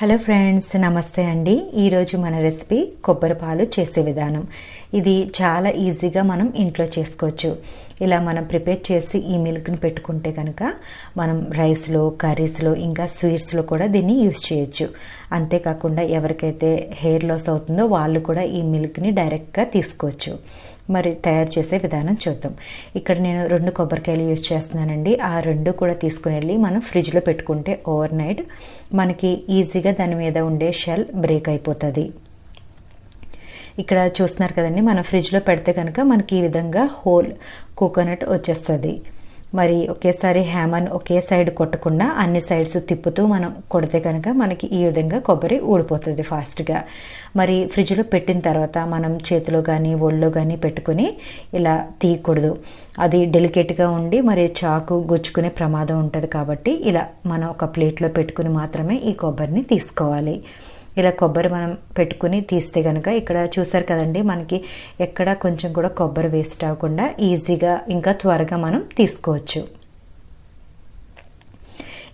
Hello friends, నమస్తే అండి. ఈరోజు మన రెసిపీ కొబ్బరి పాలు చేసే విధానం. ఇది చాలా ఈజీగా మనం ఇంట్లో చేసుకోవచ్చు. ఇలా మనం ప్రిపేర్ చేసి ఈ మిల్క్ని పెట్టుకుంటే కనుక మనం రైస్లో, కర్రీస్లో, ఇంకా స్వీట్స్లో కూడా దీన్ని యూజ్ చేయొచ్చు. అంతేకాకుండా ఎవరికైతే హెయిర్ లాస్ అవుతుందో వాళ్ళు కూడా ఈ మిల్క్ని డైరెక్ట్గా తీసుకోవచ్చు. మరి తయారు చేసే విధానం చూద్దాం. ఇక్కడ నేను 2 కొబ్బరికాయలు యూజ్ చేస్తున్నానండి. ఆ 2 కూడా తీసుకుని వెళ్ళి మనం ఫ్రిడ్జ్లో పెట్టుకుంటే ఓవర్ నైట్ మనకి ఈజీగా దాని మీద ఉండే షెల్ బ్రేక్ అయిపోతుంది. ఇక్కడ చూస్తున్నారు కదండి, మనం ఫ్రిడ్జ్లో పెడితే కనుక మనకి ఈ విధంగా హోల్ కోకోనట్ వచ్చేస్తుంది. మరి ఒకేసారి హ్యామర్ని ఒకే సైడ్ కొట్టకుండా అన్ని సైడ్స్ తిప్పుతూ మనం కొడితే కనుక మనకి ఈ విధంగా కొబ్బరి ఊడిపోతుంది ఫాస్ట్గా. మరి ఫ్రిడ్జ్లో పెట్టిన తర్వాత మనం చేతిలో కానీ ఒళ్ళో కానీ పెట్టుకుని ఇలా తీయకూడదు. అది డెలికేట్గా ఉండి మరి చాకు గుచ్చుకునే ప్రమాదం ఉంటుంది. కాబట్టి ఇలా మనం ఒక ప్లేట్లో పెట్టుకుని మాత్రమే ఈ కొబ్బరిని తీసుకోవాలి. ఇలా కొబ్బరి మనం పెట్టుకుని తీస్తే కనుక ఇక్కడ చూసారు కదండి, మనకి ఎక్కడ కొంచెం కూడా కొబ్బరి వేస్ట్ అవ్వకుండా ఈజీగా ఇంకా త్వరగా మనం తీసుకోవచ్చు.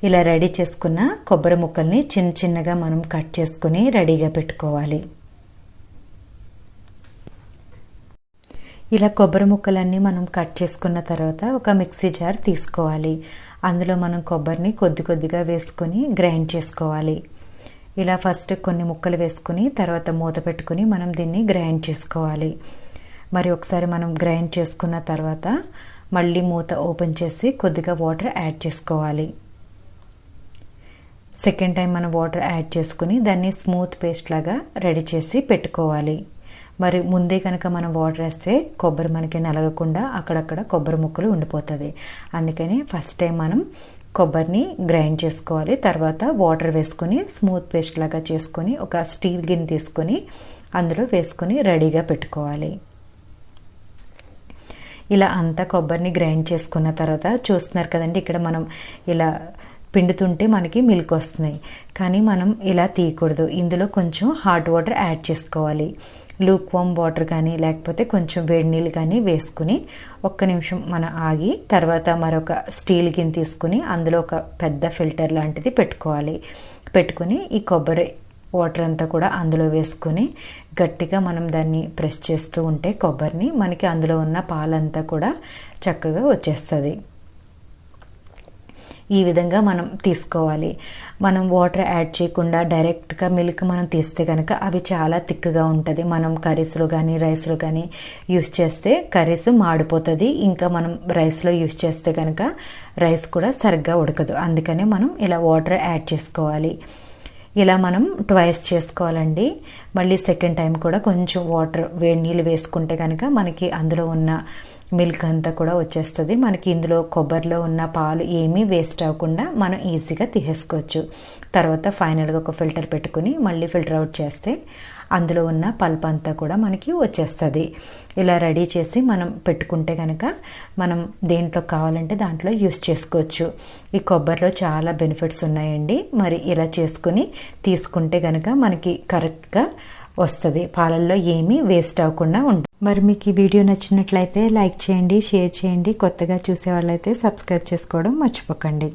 ఇలా రెడీ చేసుకున్న కొబ్బరి ముక్కల్ని చిన్న చిన్నగా మనం కట్ చేసుకుని రెడీగా పెట్టుకోవాలి. ఇలా కొబ్బరి ముక్కలన్నీ మనం కట్ చేసుకున్న తర్వాత ఒక మిక్సీ జార్ తీసుకోవాలి. అందులో మనం కొబ్బరిని కొద్ది కొద్దిగా వేసుకొని గ్రైండ్ చేసుకోవాలి. ఇలా ఫస్ట్ కొన్ని ముక్కలు వేసుకుని తర్వాత మూత పెట్టుకుని మనం దీన్ని గ్రైండ్ చేసుకోవాలి. మరి ఒకసారి మనం గ్రైండ్ చేసుకున్న తర్వాత మళ్ళీ మూత ఓపెన్ చేసి కొద్దిగా వాటర్ యాడ్ చేసుకోవాలి. సెకండ్ టైం మనం వాటర్ యాడ్ చేసుకుని దాన్ని స్మూత్ పేస్ట్ లాగా రెడీ చేసి పెట్టుకోవాలి. మరి ముందే కనుక మనం వాటర్ వేస్తే కొబ్బరి మనకి నలగకుండా అక్కడక్కడ కొబ్బరి ముక్కలు ఉండిపోతుంది. అందుకని ఫస్ట్ టైం మనం కొబ్బరిని గ్రైండ్ చేసుకోవాలి. తర్వాత వాటర్ వేసుకొని స్మూత్ పేస్ట్ లాగా చేసుకొని ఒక స్టీల్ గిన్నె తీసుకొని అందులో వేసుకొని రెడీగా పెట్టుకోవాలి. ఇలా అంతా కొబ్బరిని గ్రైండ్ చేసుకున్న తర్వాత చూస్తున్నారు కదండి, ఇక్కడ మనం ఇలా పిండుతుంటే మనకి మిల్క్ వస్తున్నాయి. కానీ మనం ఇలా తీయకూడదు. ఇందులో కొంచెం హాట్ వాటర్ యాడ్ చేసుకోవాలి. లూక్ వామ్ వాటర్ కానీ లేకపోతే కొంచెం వేడి నీళ్ళు కానీ వేసుకుని ఒక్క నిమిషం మనం ఆగి తర్వాత మరొక స్టీల్ గిన్నె తీసుకుని అందులో ఒక పెద్ద ఫిల్టర్ లాంటిది పెట్టుకుని ఈ కొబ్బరి వాటర్ అంతా కూడా అందులో వేసుకుని గట్టిగా మనం దాన్ని ప్రెస్ చేస్తూ ఉంటే కొబ్బరిని మనకి అందులో ఉన్న పాలంతా కూడా చక్కగా వచ్చేస్తుంది. ఈ విధంగా మనం తీసుకోవాలి. మనం వాటర్ యాడ్ చేయకుండా డైరెక్ట్గా మిల్క్ మనం తీస్తే కనుక అవి చాలా థిక్గా ఉంటుంది. మనం కర్రీస్లో కానీ రైస్లో కానీ యూస్ చేస్తే కర్రీస్ మాడిపోతుంది. ఇంకా మనం రైస్లో యూస్ చేస్తే కనుక రైస్ కూడా సరిగ్గా ఉడకదు. అందుకనే మనం ఇలా వాటర్ యాడ్ చేసుకోవాలి. ఇలా మనం ట్వైస్ చేసుకోవాలండి. మళ్ళీ సెకండ్ టైం కూడా కొంచెం వాటర్ వేడి నీళ్ళు వేసుకుంటే కనుక మనకి అందులో ఉన్న మిల్క్ అంతా కూడా వచ్చేస్తుంది. మనకి ఇందులో కొబ్బరిలో ఉన్న పాలు ఏమీ వేస్ట్ అవ్వకుండా మనం ఈజీగా తీసేసుకోవచ్చు. తర్వాత ఫైనల్గా ఒక ఫిల్టర్ పెట్టుకుని మళ్ళీ ఫిల్టర్ అవుట్ చేస్తే అందులో ఉన్న పల్ప్ అంతా కూడా మనకి వచ్చేస్తుంది. ఇలా రెడీ చేసి మనం పెట్టుకుంటే కనుక మనం దేంట్లో కావాలంటే దాంట్లో యూస్ చేసుకోవచ్చు. ఈ కొబ్బరిలో చాలా బెనిఫిట్స్ ఉన్నాయండి. మరి ఇలా చేసుకుని తీసుకుంటే కనుక మనకి కరెక్ట్గా వస్తుంది. పాలల్లో ఏమీ వేస్ట్ అవ్వకుండా ఉంటుంది. మరి మీకు ఈ వీడియో నచ్చినట్లయితే లైక్ చేయండి, షేర్ చేయండి. కొత్తగా చూసే వాళ్ళైతే సబ్స్క్రైబ్ చేసుకోవడం మర్చిపోకండి.